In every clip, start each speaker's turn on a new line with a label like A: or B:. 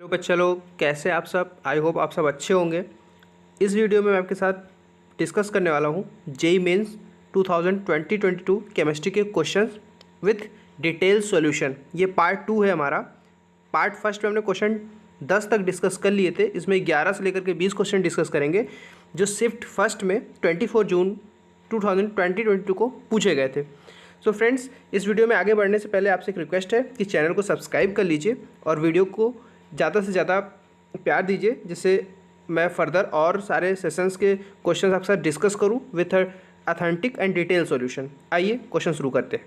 A: Hello बच्चा लोग, कैसे आप सब। आई होप आप सब अच्छे होंगे। इस वीडियो में मैं आपके साथ डिस्कस करने वाला हूँ जेईई मेंस 2022 केमिस्ट्री के क्वेश्चंस विथ डिटेल सॉल्यूशन। ये पार्ट 2 है हमारा। पार्ट फर्स्ट में हमने क्वेश्चन 10 तक डिस्कस कर लिए थे। इसमें 11 से लेकर के 20 क्वेश्चन डिस्कस करेंगे जो शिफ्ट फर्स्ट में 24 जून 2022 को पूछे गए थे। सो फ्रेंड्स, इस वीडियो में आगे बढ़ने से पहले आपसे एक रिक्वेस्ट है कि चैनल को सब्सक्राइब कर लीजिए और वीडियो को ज़्यादा से ज़्यादा प्यार दीजिए, जिससे मैं फर्दर और सारे सेशंस के क्वेश्चंस आपके साथ डिस्कस करूं with authentic and detail solution. आइए क्वेश्चन शुरू करते हैं।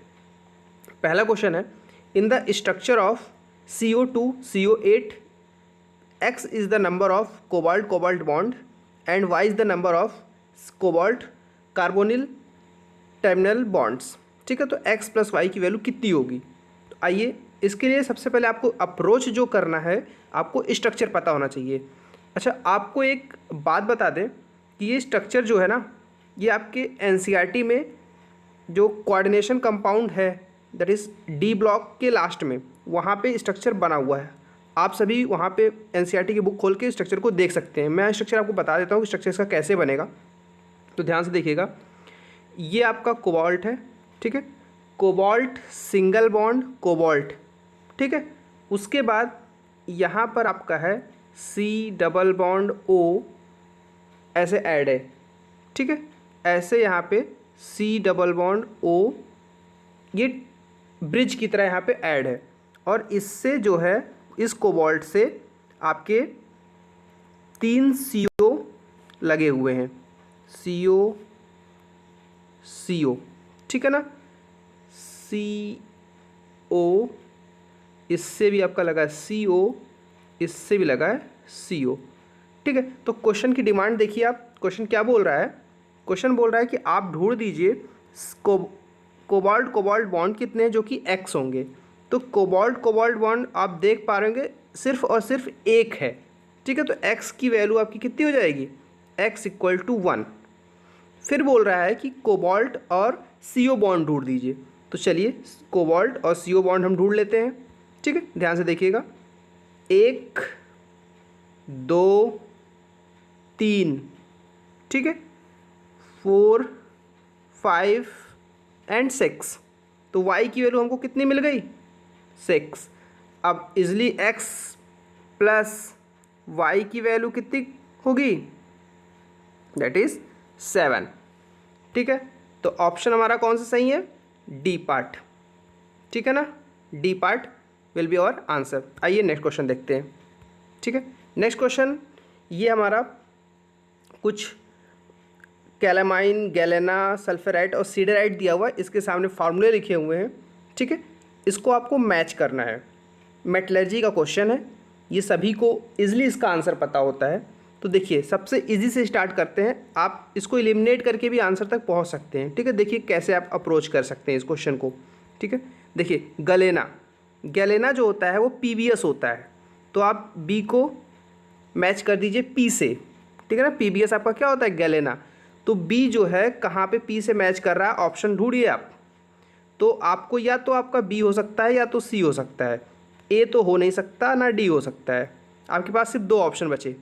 A: पहला क्वेश्चन है, in the structure of CO2CO8 X is the number of cobalt cobalt bond and Y is the number of cobalt carbonyl terminal bonds. ठीक है, तो X प्लस Y की वैल्यू कितनी होगी। तो आइए, इसके लिए सबसे पहले आपको अप्रोच जो करना है, आपको स्ट्रक्चर पता होना चाहिए। अच्छा, आपको एक बात बता दें कि ये स्ट्रक्चर जो है ना, ये आपके एनसीईआरटी में जो कोऑर्डिनेशन कंपाउंड है, दैट इज़ डी ब्लॉक के लास्ट में, वहाँ पे स्ट्रक्चर बना हुआ है। आप सभी वहाँ पे एनसीईआरटी की बुक खोल के स्ट्रक्चर को देख सकते हैं। मैं स्ट्रक्चर आपको बता देता हूँ कि स्ट्रक्चर इसका कैसे बनेगा, तो ध्यान से देखिएगा। ये आपका कोबाल्ट है, ठीक है, कोबाल्ट सिंगल बॉन्ड कोबाल्ट, ठीक है। उसके बाद यहाँ पर आपका है C डबल बॉन्ड O ऐसे ऐड है, ठीक है। ऐसे यहाँ पे C डबल बॉन्ड O ये ब्रिज की तरह यहाँ पे ऐड है, और इससे जो है इस कोबाल्ट से आपके 3 CO लगे हुए हैं, CO ठीक है ना। CO, इससे भी आपका लगा है CO, इससे भी लगा है CO, ठीक है। तो क्वेश्चन की डिमांड देखिए आप, क्वेश्चन क्या बोल रहा है। क्वेश्चन बोल रहा है कि आप ढूंढ दीजिए कोबाल्ट कोबाल्ट बॉन्ड कितने हैं जो कि X होंगे। तो कोबाल्ट कोबाल्ट बॉन्ड आप देख पा रहे होंगे सिर्फ और सिर्फ एक है, ठीक है। तो X की वैल्यू आपकी कितनी हो जाएगी, X इक्वल टू 1। फिर बोल रहा है कि कोबाल्ट और CO बॉन्ड ढूंढ दीजिए। तो चलिए कोबाल्ट और CO बॉन्ड हम ढूंढ लेते हैं, ठीक है। ध्यान से देखिएगा, 1 2 3, ठीक है, 4 5 एंड 6। तो Y की वैल्यू हमको कितनी मिल गई, 6। अब इजली X प्लस Y की वैल्यू कितनी होगी, दैट इज 7, ठीक है। तो ऑप्शन हमारा कौन सा सही है, डी पार्ट, ठीक है ना। D part will be our answer. आइए नेक्स्ट क्वेश्चन देखते हैं, ठीक है। नेक्स्ट क्वेश्चन ये हमारा कुछ कैलामाइन गैलेना सल्फेराइट और सीडेराइट दिया हुआ है, इसके सामने फार्मूले लिखे हुए हैं, ठीक है। इसको आपको मैच करना है। मेटलर्जी का क्वेश्चन है, ये सभी को इजीली इसका आंसर पता होता है। तो देखिए, सबसे इजी से स्टार्ट करते हैं। आप इसको एलिमिनेट करके भी आंसर तक पहुंच सकते हैं, ठीक है। देखिए कैसे आप अप्रोच कर सकते हैं इस क्वेश्चन को, ठीक है। देखिए गैलेना जो होता है वो PBS होता है, तो आप B को मैच कर दीजिए P से, ठीक है ना। PBS आपका क्या होता है, गैलेना। तो B जो है कहाँ पे P से मैच कर रहा है, ऑप्शन ढूंढिए आप। तो आपको या तो आपका B हो सकता है या तो C हो सकता है, A तो हो नहीं सकता, ना D हो सकता है। आपके पास सिर्फ 2 ऑप्शन बचे,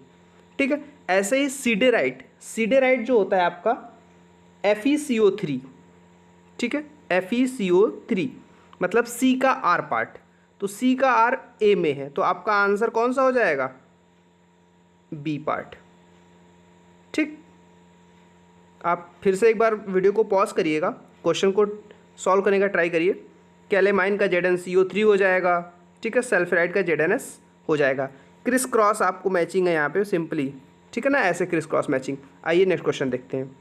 A: ठीक है। ऐसे ही सीडेराइट जो होता है आपका FeCO3, ठीक है, FeCO3 मतलब C का R पार्ट। तो C का R A में है, तो आपका आंसर कौन सा हो जाएगा, B पार्ट, ठीक। आप फिर से एक बार वीडियो को पॉज करिएगा, क्वेश्चन को सॉल्व करने का ट्राई करिए। कैलेमाइन का ZnCO3 हो जाएगा, ठीक है। सल्फेराइड का ZnS हो जाएगा। क्रिस क्रॉस आपको मैचिंग है यहाँ पे सिंपली, ठीक है ना, ऐसे क्रिस क्रॉस मैचिंग। आइए नेक्स्ट क्वेश्चन देखते हैं।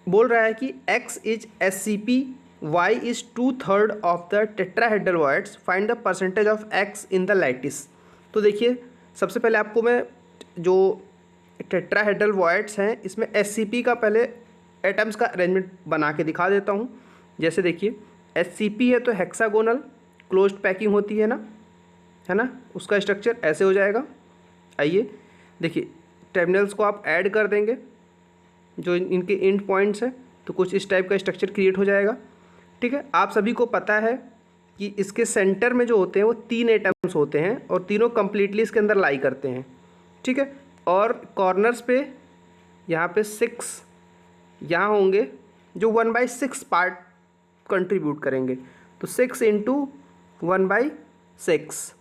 A: बोल रहा है कि X is SCP, Y is 2/3 of the tetrahedral voids, find the percentage of X in the lattice. तो देखिए, सबसे पहले आपको मैं जो टेट्राहेड्रल वॉइड्स हैं इसमें SCP का पहले एटम्स का अरेंजमेंट बना के दिखा देता हूँ। जैसे देखिए, SCP है तो हेक्सागोनल क्लोज्ड पैकिंग होती है ना, उसका स्ट्रक्चर ऐसे हो जाएगा। आइए देखिए, टर्मिनल्स को आप ऐड कर देंगे जो इनके एंड पॉइंट्स हैं, तो कुछ इस टाइप का स्ट्रक्चर क्रिएट हो जाएगा, ठीक है। आप सभी को पता है कि इसके सेंटर में जो होते हैं वो 3 एटम होते हैं और तीनों कम्प्लीटली इसके अंदर लाई करते हैं, ठीक है। और कॉर्नर्स पे यहाँ पे 6 यहाँ होंगे जो 1/6 पार्ट कंट्रीब्यूट करेंगे, तो 6 × 1/6,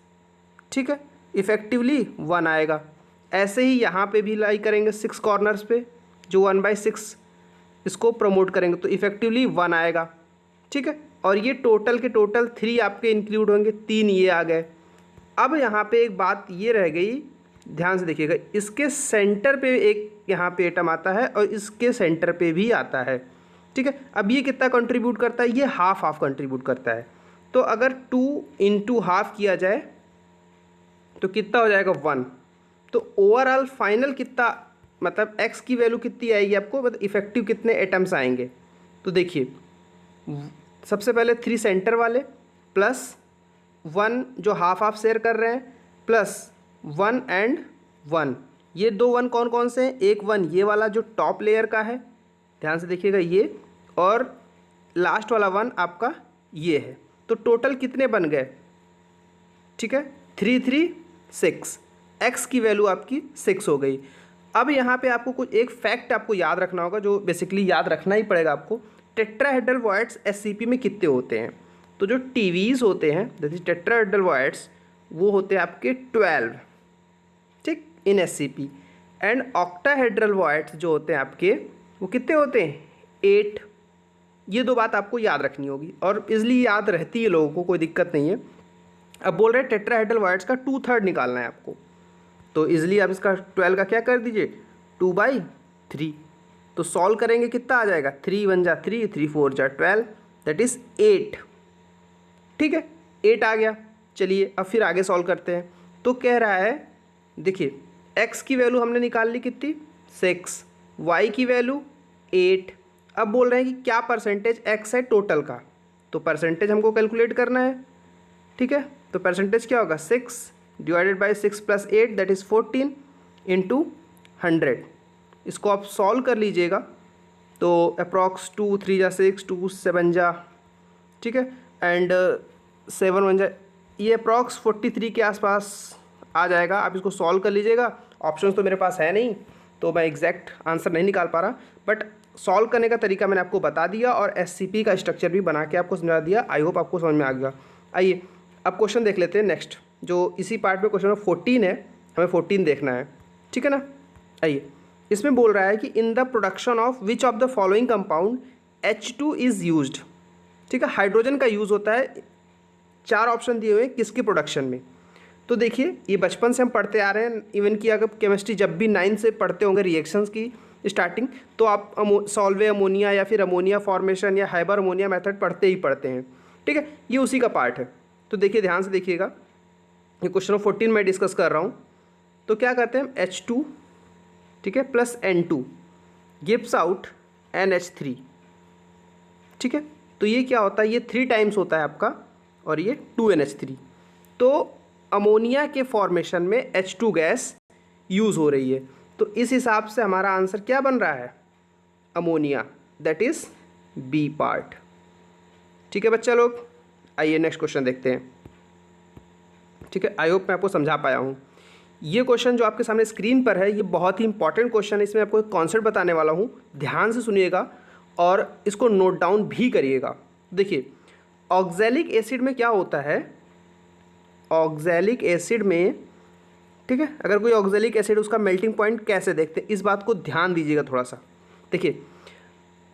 A: ठीक है, इफ़ेक्टिवली 1 आएगा। ऐसे ही यहाँ पे भी लाई करेंगे 6 कॉर्नर्स पे जो 1/6 इसको प्रमोट करेंगे, तो इफ़ेक्टिवली 1 आएगा, ठीक है। और ये टोटल के टोटल 3 आपके इंक्लूड होंगे, 3 ये आ गए। अब यहाँ पे एक बात ये रह गई, ध्यान से देखिएगा, इसके सेंटर पे एक यहाँ पे एटम आता है और इसके सेंटर पे भी आता है, ठीक है। अब ये कितना कंट्रीब्यूट करता है, ये हाफ हाफ कंट्रीब्यूट करता है। तो अगर 2 × हाफ किया जाए तो कितना हो जाएगा 1। तो ओवरऑल फाइनल कितना, मतलब x की वैल्यू कितनी आएगी आपको, मतलब इफेक्टिव कितने एटम्स आएंगे। तो देखिए सबसे पहले 3 सेंटर वाले प्लस 1 जो हाफ हाफ शेयर कर रहे हैं प्लस 1 and 1, ये 2 1 कौन कौन से हैं, एक 1 ये वाला जो टॉप लेयर का है, ध्यान से देखिएगा ये, और लास्ट वाला 1 आपका ये है। तो टोटल कितने बन गए, ठीक है, 3 3 6, x की वैल्यू आपकी 6 हो गई। अब यहाँ पे आपको कुछ एक फैक्ट आपको याद रखना होगा, जो बेसिकली याद रखना ही पड़ेगा आपको। टेट्राहेड्रल वॉइड्स SCP में कितने होते हैं, तो जो TVs होते हैं दैट इज टेट्राहेड्रल वॉइड्स वो होते हैं आपके 12, ठीक, इन SCP। एंड ऑक्टाहेड्रल वॉइड्स जो होते हैं आपके वो कितने होते हैं, 8। ये 2 बात आपको याद रखनी होगी और इजली याद रहती है लोगों को, कोई दिक्कत नहीं है। अब बोल रहे हैं टेट्राहेड्रल वॉइड्स का 2/3 निकालना है आपको, तो इजली आप इसका 12 का क्या कर दीजिए 2/3। तो सॉल्व करेंगे कितना आ जाएगा, 3 1 जा 3, 3 4 जा 12, दैट इज़ 8, ठीक है, 8 आ गया। चलिए अब फिर आगे सॉल्व करते हैं। तो कह रहा है देखिए x की वैल्यू हमने निकाल ली कितनी 6, y की वैल्यू 8। अब बोल रहे हैं कि क्या परसेंटेज x है टोटल का, तो परसेंटेज हमको कैलकुलेट करना है, ठीक है। तो परसेंटेज क्या होगा 6 / 6 + 8 दैट इज़ 14 × 100। इसको आप सॉल्व कर लीजिएगा तो अप्रॉक्स 2 3 जा 6, 2 7 जा, ठीक है, एंड 7 1 जा, ये अप्रॉक्स 43 के आसपास आ जाएगा। आप इसको सॉल्व कर लीजिएगा। ऑप्शंस तो मेरे पास है नहीं तो मैं एग्जैक्ट आंसर नहीं निकाल पा रहा, बट सॉल्व करने का तरीका मैंने आपको बता दिया और SCP का स्ट्रक्चर भी बना के आपको समझा दिया। आई होप आपको समझ में आ गया। आइए अब क्वेश्चन देख लेते हैं नेक्स्ट, जो इसी पार्ट में क्वेश्चन नंबर 14 है, हमें 14 देखना है, ठीक है ना। आइए इसमें बोल रहा है कि in the production of which of the following compound H2 is used, ठीक है, हाइड्रोजन का यूज़ होता है। 4 ऑप्शन दिए हुए हैं किसके प्रोडक्शन में। तो देखिए ये बचपन से हम पढ़ते आ रहे हैं, इवन कि अगर केमिस्ट्री जब भी 9 से पढ़ते होंगे रिएक्शंस की स्टार्टिंग, तो आप सॉल्वे अमोनिया या फिर अमोनिया फॉर्मेशन या हाइबर अमोनिया मेथड पढ़ते ही पढ़ते हैं, ठीक है, ये उसी का पार्ट है। तो देखिए ध्यान से देखिएगा, ये क्वेश्चन नंबर 14 में डिस्कस कर रहा हूँ। तो क्या करते हैं H2, ठीक है, plus N2 gives out NH3, ठीक है। तो ये क्या होता है, ये 3 टाइम्स होता है आपका और ये 2NH3। तो अमोनिया के फॉर्मेशन में H2 गैस यूज़ हो रही है, तो इस हिसाब से हमारा आंसर क्या बन रहा है, ammonia, that is B part, ठीक है बच्चा लोग। आइए नेक्स्ट क्वेश्चन देखते हैं, ठीक है। आई होप मैं आपको समझा पाया हूँ। ये क्वेश्चन जो आपके सामने स्क्रीन पर है ये बहुत ही इंपॉर्टेंट क्वेश्चन है। इसमें आपको एक कॉन्सेप्ट बताने वाला हूँ, ध्यान से सुनिएगा और इसको नोट डाउन भी करिएगा। देखिए ऑक्जेलिक एसिड में क्या होता है, ऑक्जेलिक एसिड में, ठीक है, अगर कोई ऑक्जेलिक एसिड उसका मेल्टिंग पॉइंट कैसे देखते हैं, इस बात को ध्यान दीजिएगा थोड़ा सा। देखिए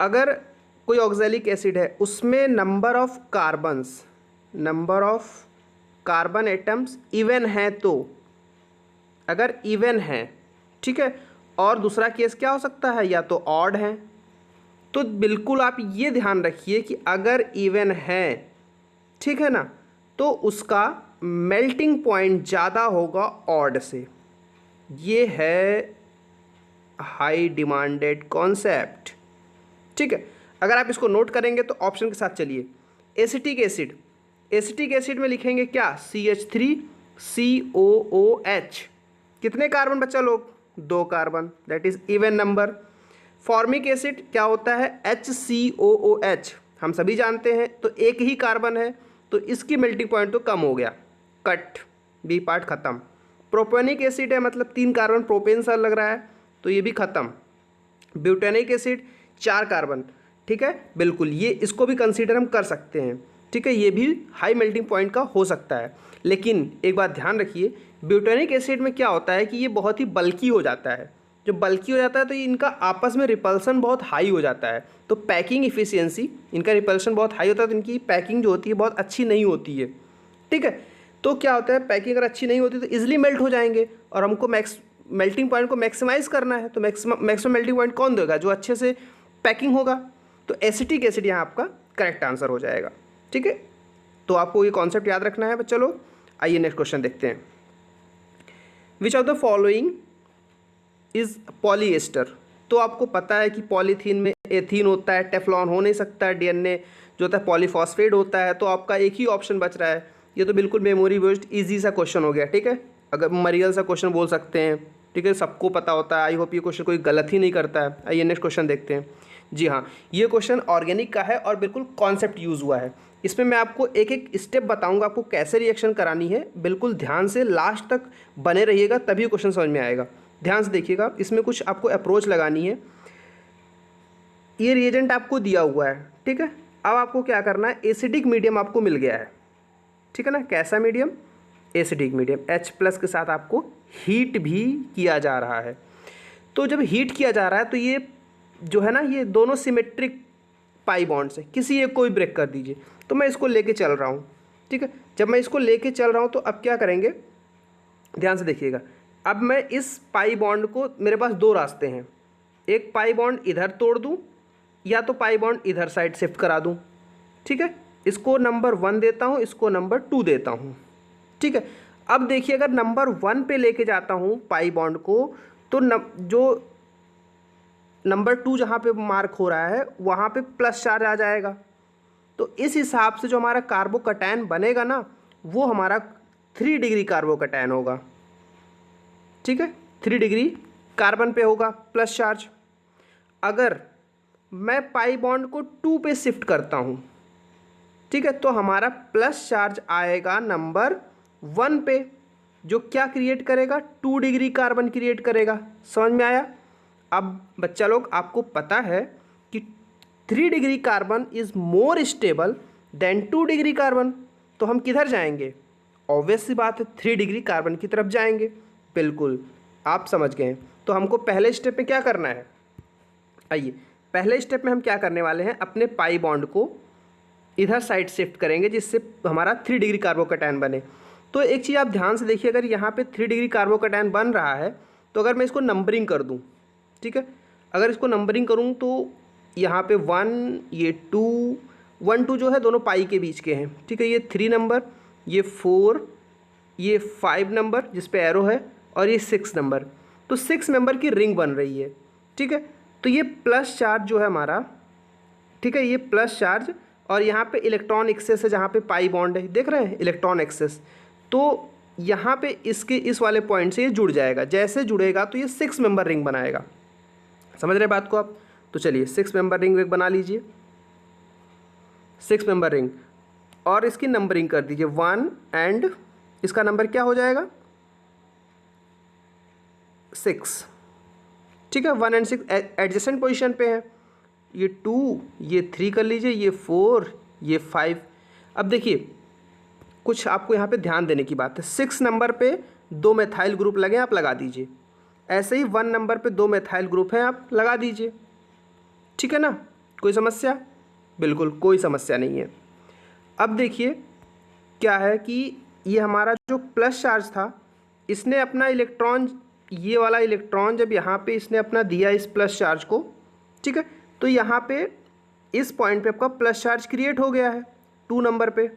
A: अगर कोई ऑक्जेलिक एसिड है उसमें number of carbon atoms even है, तो अगर इवन है, ठीक है, और दूसरा केस क्या हो सकता है, या तो ऑड है। तो बिल्कुल आप ये ध्यान रखिए कि अगर इवन है, ठीक है ना, तो उसका मेल्टिंग पॉइंट ज़्यादा होगा ऑड से। ये है हाई डिमांडेड कॉन्सेप्ट, ठीक है। अगर आप इसको नोट करेंगे तो ऑप्शन के साथ चलिए। एसिटिक एसिड में लिखेंगे क्या, CH3COOH, कितने कार्बन बच्चा लोग, 2 carbon, that is even number. Formic acid क्या होता है, HCOOH, हम सभी जानते हैं, तो एक ही कार्बन है तो इसकी मेल्टिंग पॉइंट तो कम हो गया, कट, बी पार्ट खत्म। प्रोपेनिक एसिड है मतलब 3 कार्बन प्रोपेन सा लग रहा है तो ये भी खत्म। ब्यूटेनिक एसिड 4 कार्बन, ठीक है, बिल्कुल ये इसको भी कंसीडर हम कर सकते हैं, ठीक है, ये भी हाई मेल्टिंग पॉइंट का हो सकता है। लेकिन एक बात ध्यान रखिए, ब्यूटेनिक एसिड में क्या होता है कि ये बहुत ही बल्की हो जाता है। जो बल्की हो जाता है तो ये इनका आपस में रिपल्सन बहुत हाई हो जाता है, तो पैकिंग इफिशियंसी, इनका रिपल्सन बहुत हाई होता है तो इनकी पैकिंग जो होती है बहुत अच्छी नहीं होती है, ठीक है। तो क्या होता है, पैकिंग अगर अच्छी नहीं होती तो इजीली मेल्ट हो जाएंगे और हमको मेल्टिंग पॉइंट को मैक्सिमाइज करना है, तो मैक्सिमम मेल्टिंग पॉइंट कौन देगा, जो अच्छे से पैकिंग होगा। तो एसिटिक एसिड यहाँ आपका करेक्ट आंसर हो जाएगा, ठीक है। तो आपको ये कॉन्सेप्ट याद रखना है। चलो आइए नेक्स्ट क्वेश्चन देखते हैं। विच of the following is polyester. तो आपको पता है कि पॉलीथीन में एथीन होता है, टेफ्लॉन हो नहीं सकता है, डीएनए जो होता है पॉलीफॉस्फेट होता है, तो आपका एक ही ऑप्शन बच रहा है। ये तो बिल्कुल मेमोरी बेस्ड इजी सा क्वेश्चन हो गया, ठीक है, अगर मरियल सा क्वेश्चन बोल सकते हैं, ठीक है, सबको पता होता है। आई होप ये क्वेश्चन कोई गलत ही नहीं करता है। आइए नेक्स्ट क्वेश्चन देखते हैं। जी हाँ, ये क्वेश्चन ऑर्गेनिक का है और बिल्कुल कॉन्सेप्ट यूज़ हुआ है। इसमें मैं आपको एक एक स्टेप बताऊंगा, आपको कैसे रिएक्शन करानी है, बिल्कुल ध्यान से लास्ट तक बने रहिएगा तभी क्वेश्चन समझ में आएगा। ध्यान से देखिएगा, इसमें कुछ आपको अप्रोच लगानी है। ये रिएजेंट आपको दिया हुआ है, ठीक है। अब आपको क्या करना है, एसिडिक मीडियम आपको मिल गया है, ठीक है ना। कैसा मीडियम, एसिडिक मीडियम, H+ के साथ आपको हीट भी किया जा रहा है। तो जब हीट किया जा रहा है तो ये जो है ना, ये दोनों सिमेट्रिक पाई बॉन्ड्स है, किसी एक को भी ब्रेक कर दीजिए। तो मैं इसको लेके चल रहा हूँ, ठीक है। जब मैं इसको लेके चल रहा हूँ तो अब क्या करेंगे, ध्यान से देखिएगा। अब मैं इस पाई बॉन्ड को, मेरे पास 2 रास्ते हैं, एक पाई बॉन्ड इधर तोड़ दूँ या तो पाई बॉन्ड इधर साइड शिफ्ट करा दूँ, ठीक है। इसको नंबर 1 देता हूँ, इसको नंबर 2 देता हूँ, ठीक है। अब देखिए, अगर नंबर 1 पे लेके जाता हूँ पाई बॉन्ड को तो जो नंबर 2 जहाँ पे मार्क हो रहा है वहाँ पे प्लस चार्ज आ जाएगा। तो इस हिसाब से जो हमारा कार्बोकैटायन बनेगा ना, वो हमारा 3 डिग्री कार्बोकैटायन होगा, ठीक है। 3 डिग्री कार्बन पे होगा प्लस चार्ज। अगर मैं पाई बॉन्ड को 2 पे शिफ्ट करता हूँ, ठीक है, तो हमारा प्लस चार्ज आएगा नंबर 1 पे, जो क्या क्रिएट करेगा, 2 डिग्री कार्बन क्रिएट करेगा। समझ में आया। अब बच्चा लोग, आपको पता है कि 3 degree carbon is more stable then 2 degree carbon, तो हम किधर जाएंगे, ऑब्वियस सी बात है 3 डिग्री कार्बन की तरफ जाएंगे। बिल्कुल आप समझ गए हैं। तो हमको पहले स्टेप में क्या करना है, आइए पहले स्टेप में हम क्या करने वाले हैं, अपने पाई बॉन्ड को इधर साइड शिफ्ट करेंगे जिससे हमारा 3 डिग्री कार्बोकैटायन बने। तो एक चीज़ आप ध्यान से देखिए, अगर यहाँ पे 3 डिग्री कार्बोकैटायन बन रहा है तो अगर मैं इसको नंबरिंग कर दूँ, ठीक है, अगर इसको नंबरिंग करूँ तो यहाँ पे 1, ये 2, 1 2 जो है दोनों पाई के बीच के हैं, ठीक है, ये 3 नंबर, ये 4, ये 5 नंबर जिस पे एरो है, और ये 6 नंबर। तो 6 मेंबर की रिंग बन रही है, ठीक है। तो ये प्लस चार्ज जो है हमारा, ठीक है, ये प्लस चार्ज, और यहाँ पे इलेक्ट्रॉन एक्सेस है जहाँ पे पाई बॉन्ड है, देख रहे हैं इलेक्ट्रॉन एक्सेस। तो यहाँ पे इसके इस वाले पॉइंट से ये जुड़ जाएगा, जैसे जुड़ेगा तो ये 6 मेंबर रिंग बनाएगा। समझ रहे बात को आप। तो चलिए 6 मेंबर रिंग एक बना लीजिए, 6 मेंबर रिंग, और इसकी नंबरिंग कर दीजिए 1 एंड इसका नंबर क्या हो जाएगा 6, ठीक है। 1 एंड 6 एडजेसेंट पोजीशन पे है, ये 2, ये 3 कर लीजिए, ये 4, ये 5। अब देखिए कुछ आपको यहाँ पे ध्यान देने की बात है, 6 नंबर पे 2 मेथाइल ग्रुप लगे, आप लगा दीजिए। ऐसे ही 1 नंबर पे 2 मेथाइल ग्रुप हैं, आप लगा दीजिए, ठीक है ना। कोई समस्या, बिल्कुल कोई समस्या नहीं है। अब देखिए क्या है कि ये हमारा जो प्लस चार्ज था, इसने अपना इलेक्ट्रॉन, ये वाला इलेक्ट्रॉन जब यहाँ पे इसने अपना दिया इस प्लस चार्ज को, ठीक है, तो यहाँ पे इस पॉइंट पे आपका प्लस चार्ज क्रिएट हो गया है 2 नंबर पे।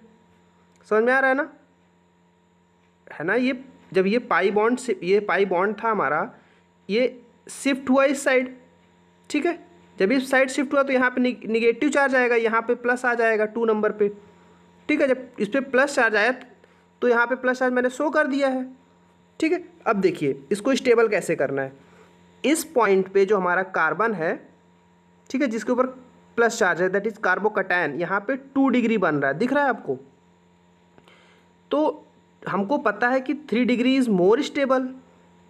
A: समझ में आ रहा है ना, है ना। ये जब ये पाई बॉन्ड था हमारा, ये शिफ्ट हुआ इस साइड, ठीक है। जब इस साइड शिफ्ट हुआ तो यहाँ पे निगेटिव चार्ज आएगा, यहाँ पे प्लस आ जाएगा 2 नंबर पे, ठीक है। जब इस पर प्लस चार्ज आया तो यहाँ पे प्लस चार्ज मैंने शो कर दिया है, ठीक है। अब देखिए इसको स्टेबल कैसे करना है, इस पॉइंट पे जो हमारा कार्बन है, ठीक है, जिसके ऊपर प्लस चार्ज है, दैट इज कार्बोकैटायन, यहाँ पे 2 डिग्री बन रहा है, दिख रहा है आपको। तो हमको पता है कि 3 डिग्री इज़ मोर स्टेबल,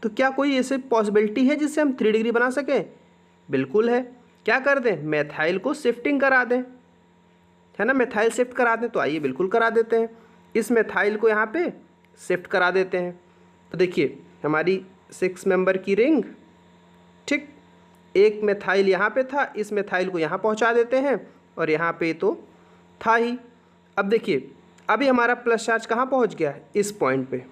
A: तो क्या कोई ऐसे पॉसिबिलिटी है जिससे हम 3 डिग्री बना सकें? बिल्कुल है। क्या कर दें? मेथाइल को शिफ्टिंग करा दें, है ना, मेथाइल शिफ्ट करा दें। तो आइए बिल्कुल करा देते हैं, इस मेथाइल को यहाँ पे शिफ्ट करा देते हैं। तो देखिए हमारी 6 मेंबर की रिंग, ठीक, एक मेथाइल यहाँ पे था, इस मेथाइल को यहाँ पहुँचा देते हैं और यहाँ पे तो था ही। अब देखिए अभी हमारा प्लस चार्ज कहाँ पहुँच गया है? इस पॉइंट पे,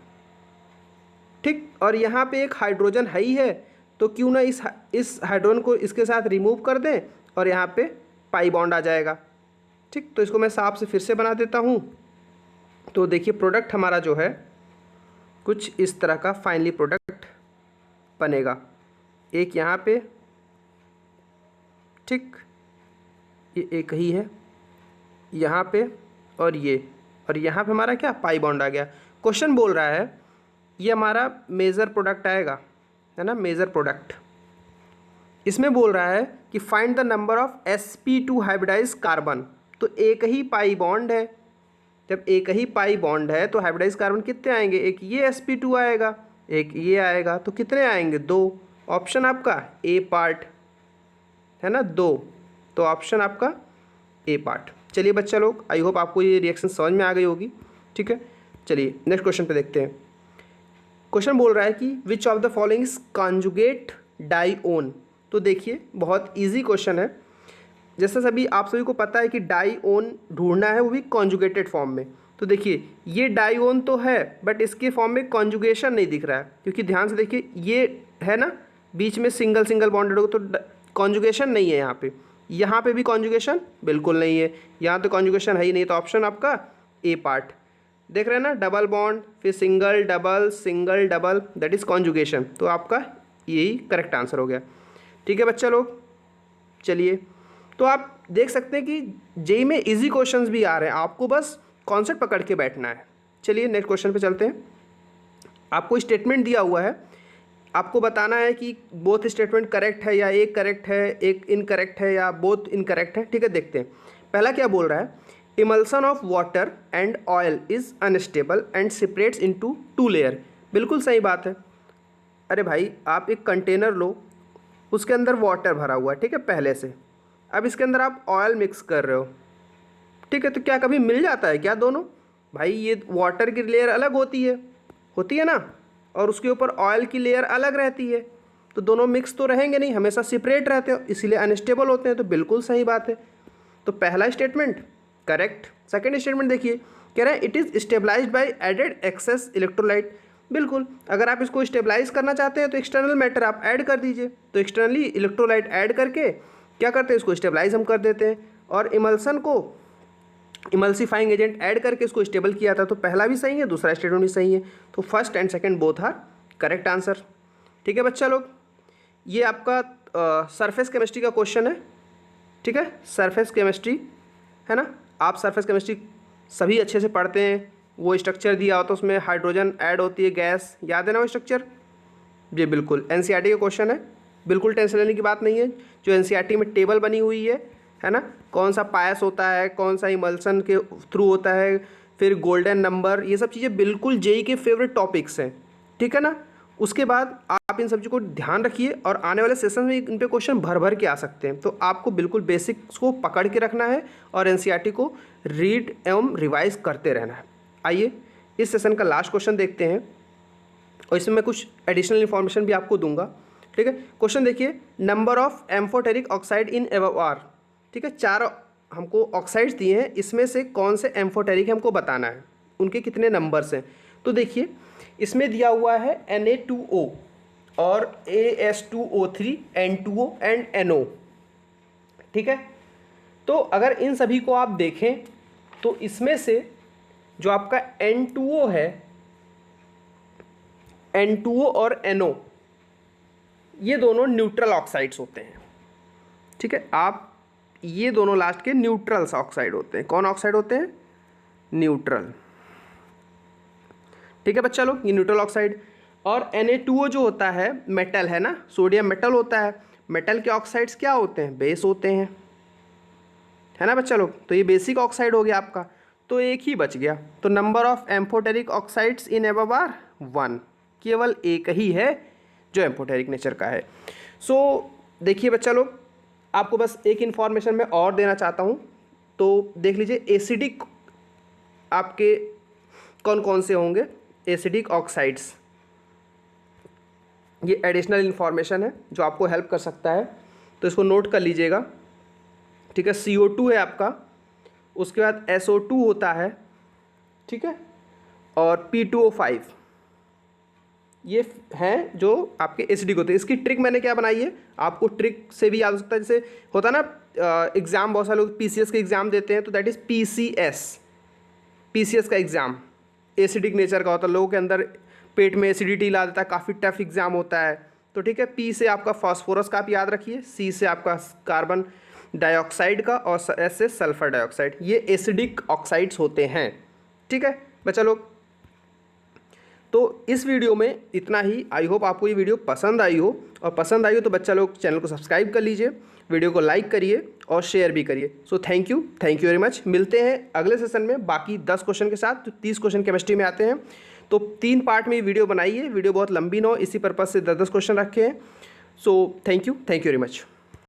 A: ठीक, और यहाँ पे एक हाइड्रोजन है ही है, तो क्यों ना इस हाइड्रोजन को इसके साथ रिमूव कर दें और यहाँ पे पाई बॉन्ड आ जाएगा, ठीक। तो इसको मैं साफ से फिर से बना देता हूँ। तो देखिए प्रोडक्ट हमारा जो है कुछ इस तरह का फाइनली प्रोडक्ट बनेगा, एक यहाँ पे, ठीक, ये एक ही है यहाँ पे, और यहाँ पे हमारा क्या पाई बॉन्ड आ गया। क्वेश्चन बोल रहा है ये हमारा मेजर प्रोडक्ट आएगा, है ना, मेजर प्रोडक्ट। इसमें बोल रहा है कि find the number of sp2 hybridize carbon. तो एक ही पाई बॉन्ड है, जब एक ही पाई बॉन्ड है तो हाइब्रिडाइज कार्बन कितने आएंगे? एक ये sp2 आएगा, एक ये आएगा, तो कितने आएंगे? 2। ऑप्शन आपका ए पार्ट, है ना, 2। तो ऑप्शन आपका ए पार्ट। चलिए बच्चा लोग, आई होप आपको ये रिएक्शन समझ में आ गई होगी, ठीक है। चलिए नेक्स्ट क्वेश्चन पे देखते हैं। क्वेश्चन बोल रहा है कि which of the following is conjugate dione. तो देखिए बहुत इजी क्वेश्चन है। जैसे सभी आप सभी को पता है कि डाईओन ढूंढना है, वो भी कॉन्जुगेटेड फॉर्म में। तो देखिए ये डाईओन तो है बट इसके फॉर्म में कॉन्जुगेशन नहीं दिख रहा है, क्योंकि ध्यान से देखिए ये है ना बीच में सिंगल सिंगल बॉन्डेड हो, तो कॉन्जुगेशन नहीं है यहाँ पे। यहाँ पे भी कॉन्जुगेशन बिल्कुल नहीं है, यहाँ तो कॉन्जुगेशन है ही नहीं। तो ऑप्शन आपका ए पार्ट। देख रहे हैं ना, डबल बॉन्ड, फिर single double, that is conjugation. तो आपका यही करेक्ट आंसर हो गया, ठीक है बच्चा लोग। चलिए तो आप देख सकते हैं कि जेई में इजी क्वेश्चंस भी आ रहे हैं, आपको बस कॉन्सेप्ट पकड़ के बैठना है। चलिए नेक्स्ट क्वेश्चन पे चलते हैं। आपको स्टेटमेंट दिया हुआ है, आपको बताना है कि बोथ स्टेटमेंट करेक्ट है या एक करेक्ट है, एक इनकरेक्ट है या बोथ इनकरेक्ट है, ठीक है। देखते हैं पहला क्या बोल रहा है। Emulsion of water and oil is unstable and separates into 2 layer. बिल्कुल सही बात है। अरे भाई आप एक कंटेनर लो, उसके अंदर वाटर भरा हुआ है, ठीक है, पहले से। अब इसके अंदर आप ऑयल मिक्स कर रहे हो, ठीक है, तो क्या कभी मिल जाता है क्या दोनों? भाई ये वाटर की लेयर अलग होती है ना, और उसके ऊपर ऑयल की लेयर अलग रहती है, तो दोनों मिक्स तो रहेंगे नहीं, हमेशा सेपरेट रहते हो, इसीलिए अनस्टेबल होते हैं। तो बिल्कुल सही बात है। तो पहला स्टेटमेंट करेक्ट। सेकेंड स्टेटमेंट देखिए, कह रहे हैं it is stabilized by added excess electrolyte. बिल्कुल, अगर आप इसको स्टेबलाइज करना चाहते हैं तो एक्सटर्नल मैटर आप ऐड कर दीजिए। तो एक्सटर्नली इलेक्ट्रोलाइट ऐड करके क्या करते हैं, इसको स्टेबलाइज हम कर देते हैं। और इमल्सन को इमल्सीफाइंग एजेंट ऐड करके इसको स्टेबल किया था। तो पहला भी सही है, दूसरा स्टेटमेंट भी सही है। तो first and second both are correct answer, ठीक है बच्चा लोग। ये आपका सरफेस केमिस्ट्री का क्वेश्चन है, ठीक है, सरफेस केमिस्ट्री, है ना। आप सरफेस केमिस्ट्री सभी अच्छे से पढ़ते हैं। वो स्ट्रक्चर दिया होता है, उसमें हाइड्रोजन ऐड होती है, गैस, याद है ना वो स्ट्रक्चर? जी बिल्कुल, एनसीईआरटी का क्वेश्चन है, बिल्कुल टेंशन लेने की बात नहीं है। जो एनसीईआरटी में टेबल बनी हुई है ना, कौन सा पायस होता है, कौन सा इमल्सन के थ्रू होता है, फिर गोल्डन नंबर, ये सब चीज़ें बिल्कुल जेई के फेवरेट टॉपिक्स हैं, ठीक है ना। उसके बाद आप इन सब चीज़ों को ध्यान रखिए, और आने वाले सेशन में इन पे क्वेश्चन भर भर के आ सकते हैं। तो आपको बिल्कुल बेसिक्स को पकड़ के रखना है और एनसीईआरटी को रीड एवं रिवाइज करते रहना है। आइए इस सेशन का लास्ट क्वेश्चन देखते हैं, और इसमें मैं कुछ एडिशनल इन्फॉर्मेशन भी आपको दूंगा, ठीक है। क्वेश्चन देखिए, नंबर ऑफ एम्फोटेरिक ऑक्साइड इन एवआर, ठीक है, 4 हमको ऑक्साइड्स दिए हैं, इसमें से कौन से एम्फोटेरिक हमको बताना है, उनके कितने नंबर्स हैं। तो देखिए इसमें दिया हुआ है Na2O और As2O3, N2O एंड NO, ठीक है। तो अगर इन सभी को आप देखें तो इसमें से जो आपका N2O है, N2O और NO, ये दोनों न्यूट्रल ऑक्साइड्स होते हैं, ठीक है। आप ये दोनों लास्ट के न्यूट्रल्स ऑक्साइड होते हैं। कौन ऑक्साइड होते हैं? न्यूट्रल, ठीक है बच्चा लोग, ये न्यूट्रल ऑक्साइड। और Na2O जो होता है मेटल, है ना, सोडियम मेटल होता है। मेटल के ऑक्साइड्स क्या होते हैं? बेस होते हैं, है ना बच्चा लोग। तो ये बेसिक ऑक्साइड हो गया आपका। तो एक ही बच गया। तो number of amphoteric oxides in above are 1, केवल एक ही है जो एम्फोटेरिक नेचर का है। सो देखिए बच्चा लोग, आपको बस एक इन्फॉर्मेशन मैं और देना चाहता हूँ। तो देख लीजिए एसिडिक आपके कौन कौन से होंगे, एसिडिक ऑक्साइड्स, ये एडिशनल इन्फॉर्मेशन है जो आपको हेल्प कर सकता है, तो इसको नोट कर लीजिएगा। ठीक है, CO2 है आपका, उसके बाद SO2 होता है, ठीक है, और P2O5, ये हैं जो आपके एसिडिक होते हैं। इसकी ट्रिक मैंने क्या बनाई है, आपको ट्रिक से भी याद हो सकता है। जैसे होता है ना एग्ज़ाम, बहुत सारे लोग PCS के एग्ज़ाम देते हैं, तो दैट इज़ PCS का एग्ज़ाम एसिडिक नेचर का होता है, लोगों के अंदर पेट में एसिडिटी ला देता है, काफ़ी टफ एग्ज़ाम होता है। तो ठीक है, P से आपका फॉस्फोरस का आप याद रखिए, C से आपका कार्बन डाइऑक्साइड का, और S से सल्फर डाइऑक्साइड, ये एसिडिक ऑक्साइड्स होते हैं। ठीक है बच्चा लोग, तो इस वीडियो में इतना ही। आई होप आपको ये वीडियो पसंद आई हो, और पसंद आई हो तो बच्चा लोग चैनल को सब्सक्राइब कर लीजिए, वीडियो को लाइक करिए और शेयर भी करिए। So thank you very much. मिलते हैं अगले सेशन में बाकी 10 क्वेश्चन के साथ, तो 30 क्वेश्चन केमिस्ट्री में आते हैं। तो 3 पार्ट में वीडियो बनाइए, वीडियो बहुत लंबी ना हो, इसी पर्पज़ से 10-10 क्वेश्चन रखे हैं। So thank you very much.